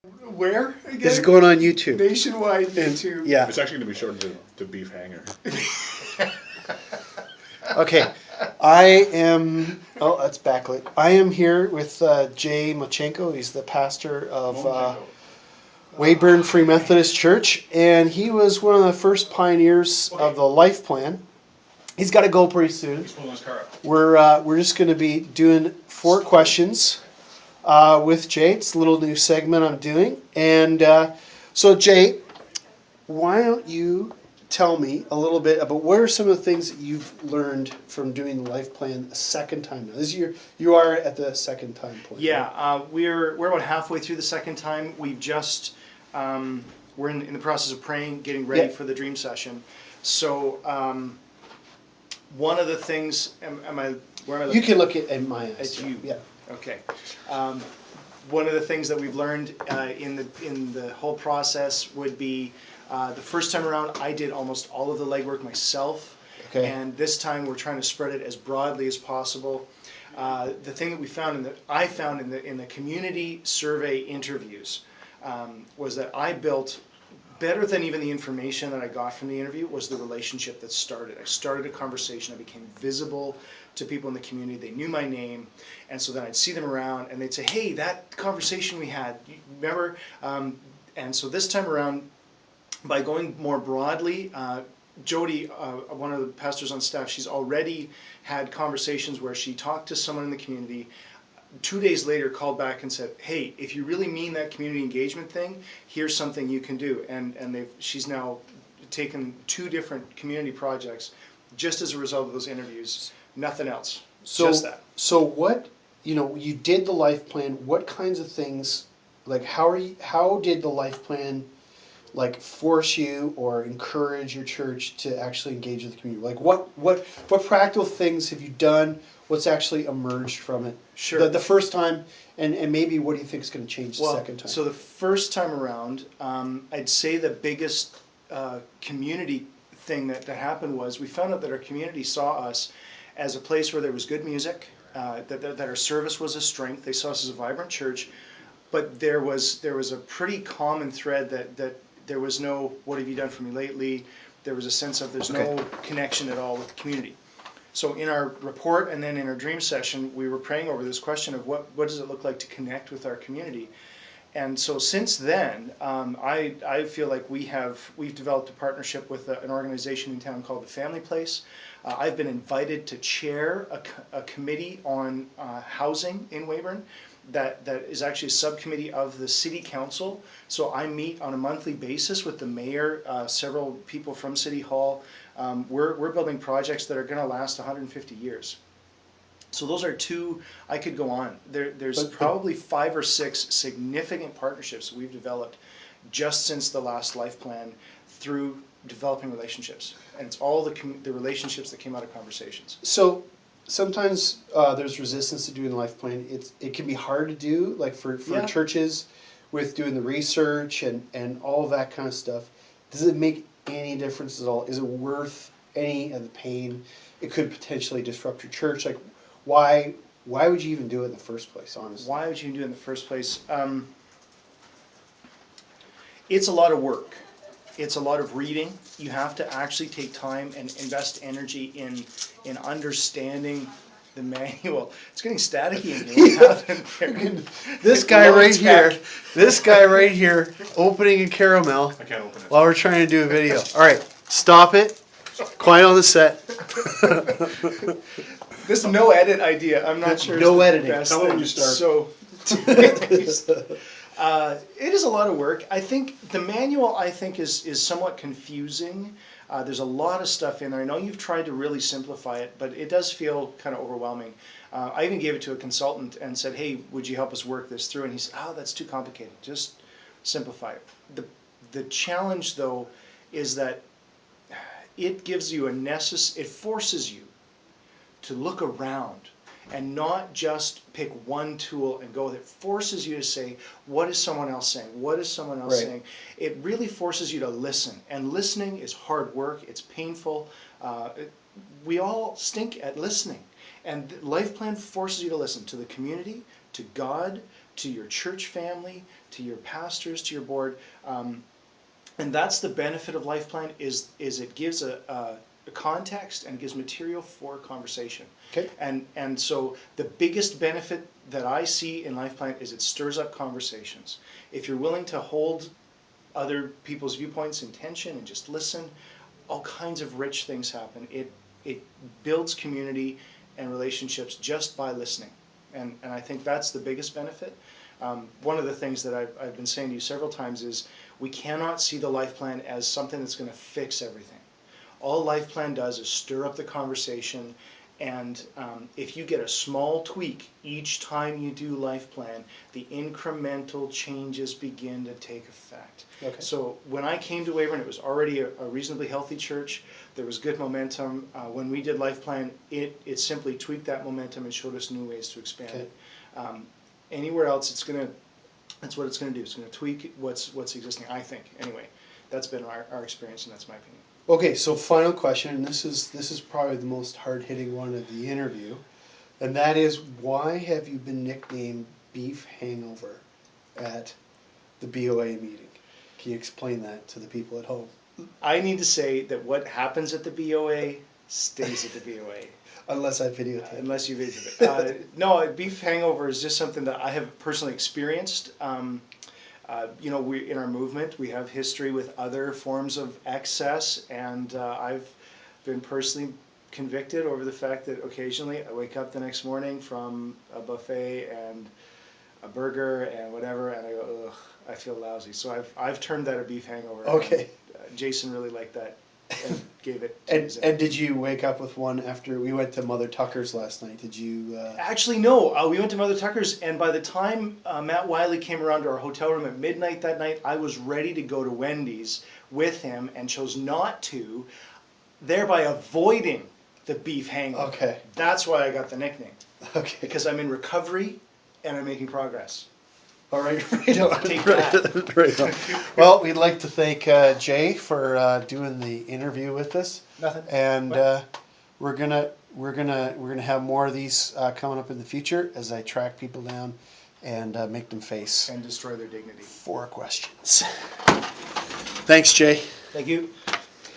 Where again? It's going on YouTube. Nationwide And- YouTube. yeah. It's actually going to be shortened to Beef Hanger. Okay. I am. Oh, that's backlit. I am here with Jay Mowchenko. He's the pastor of Weyburn Free-Methodist-Church, and he was one of the first pioneers of the LifePlan. He's got to go pretty soon. He's pulling his car up. We're just going to be doing 4 questions with Jay. It's a little new segment I'm doing, and so Jay, why don't you tell me a little bit about what are some of the things that you've learned from doing the Life Plan a second time now? This year, you are at the second time point. Yeah, right? we're about halfway through the second time. We've just we're in the process of praying, getting ready Yeah. for the dream session. So one of the things, am I where am I looking? You can look at my eyes. At you. Yeah. Okay. One of the things that we've learned in the whole process would be the first time around I did almost all of the legwork myself, Okay. and this time we're trying to spread it as broadly as possible. The thing that we found I found in the community survey interviews was that I built better than even the information that I got from the interview was the relationship that started. I started a conversation. I became visible to people in the community. They knew my name, and so then I'd see them around, and they'd say, "Hey, that conversation we had, you remember?" And so this time around, by going more broadly, Jody, one of the pastors on staff, she's already had conversations where she talked to someone in the community. 2 days later, called back and said, "Hey, if you really mean that community engagement thing, here's something you can do." And she's now taken 2 different community projects just as a result of those interviews. Nothing else. Just that. So what, you did the Life Plan. What kinds of things, like how did the Life Plan like force you or encourage your church to actually engage with the community? Like what practical things have you done? What's actually emerged from it? Sure. The first time, and maybe what do you think is going to change the second time? So the first time around, I'd say the biggest community thing that happened was we found out that our community saw us as a place where there was good music, that our service was a strength. They saw us as a vibrant church, but there was a pretty common thread that there was no "what have you done for me lately?" There was a sense of there's no connection at all with the community. So in our report and then in our dream session, we were praying over this question of what does it look like to connect with our community. And so since then, I feel like we've developed a partnership with an organization in town called the Family Place. I've been invited to chair a committee on housing in Weyburn that is actually a subcommittee of the city council. So I meet on a monthly basis with the mayor, several people from City Hall. We're building projects that are going to last 150 years. So those are 2. I could go on. There's probably 5 or 6 significant partnerships we've developed just since the last Life Plan through developing relationships, and it's all the relationships that came out of conversations. So sometimes there's resistance to doing the Life Plan. It can be hard to do, like for churches, with doing the research and all of that kind of stuff. Does it make any difference at all? Is it worth any of the pain? It could potentially disrupt your church. Like, why would you even do it in the first place, honestly? Why would you even do it in the first place? It's a lot of work. It's a lot of reading. You have to actually take time and invest energy in understanding the manual. It's getting staticky in here. What happened there? This guy right here, opening a caramel I can't open it. while we're trying to do a video. All right, stop it. Quiet on the set. This no edit idea, I'm not sure. No is the editing. best Tell me when thing. you start. So, it is a lot of work. I think the manual, is somewhat confusing. There's a lot of stuff in there. I know you've tried to really simplify it, but it does feel kind of overwhelming. I even gave it to a consultant and said, "Hey, would you help us work this through?" And he said, "Oh, that's too complicated. Just simplify it." The challenge, though, is that it gives you it forces you to look around and not just pick one tool and go with it. It forces you to say, what is someone else saying? What is someone else saying? It really forces you to listen. And listening is hard work. It's painful. We all stink at listening. And Life Plan forces you to listen to the community, to God, to your church family, to your pastors, to your board. And that's the benefit of LifePlan is it gives a context and gives material for conversation. Okay. And so the biggest benefit that I see in LifePlan is it stirs up conversations. If you're willing to hold other people's viewpoints in tension and just listen, all kinds of rich things happen. It builds community and relationships just by listening. And I think that's the biggest benefit. One of the things that I've been saying to you several times is we cannot see the LifePlan as something that's going to fix everything. All LifePlan does is stir up the conversation, and if you get a small tweak each time you do LifePlan, the incremental changes begin to take effect. Okay. So when I came to Weyburn, it was already a reasonably healthy church. There was good momentum. When we did LifePlan, it simply tweaked that momentum and showed us new ways to expand Okay. it. Anywhere else, that's what it's going to do. It's going to tweak what's existing, I think. Anyway, that's been our experience, and that's my opinion. Okay, so final question, and this is probably the most hard-hitting one of the interview, and that is, why have you been nicknamed Beef Hangover at the BOA meeting? Can you explain that to the people at home? I need to say that what happens at the BOA stays at the BOA. Unless I videotape. Unless you visit it. No, Beef Hangover is just something that I have personally experienced. We in our movement, we have history with other forms of excess, and I've been personally convicted over the fact that occasionally I wake up the next morning from a buffet and a burger and whatever, and I go, ugh, I feel lousy. So I've termed that a beef hangover. Okay. And, Jason really liked that and gave it. And did you wake up with one after we went to Mother Tucker's last night? Did you? Actually, no. We went to Mother Tucker's, and by the time Matt Wiley came around to our hotel room at midnight that night, I was ready to go to Wendy's with him and chose not to, thereby avoiding the beef hangover. Okay. That's why I got the nickname. Okay. Because I'm in recovery and I'm making progress. All right, right on. Take that. Right on. Well, we'd like to thank Jay for doing the interview with us. Nothing. And we're gonna have more of these coming up in the future as I track people down and make them face And destroy their dignity. 4 questions. Thanks, Jay. Thank you.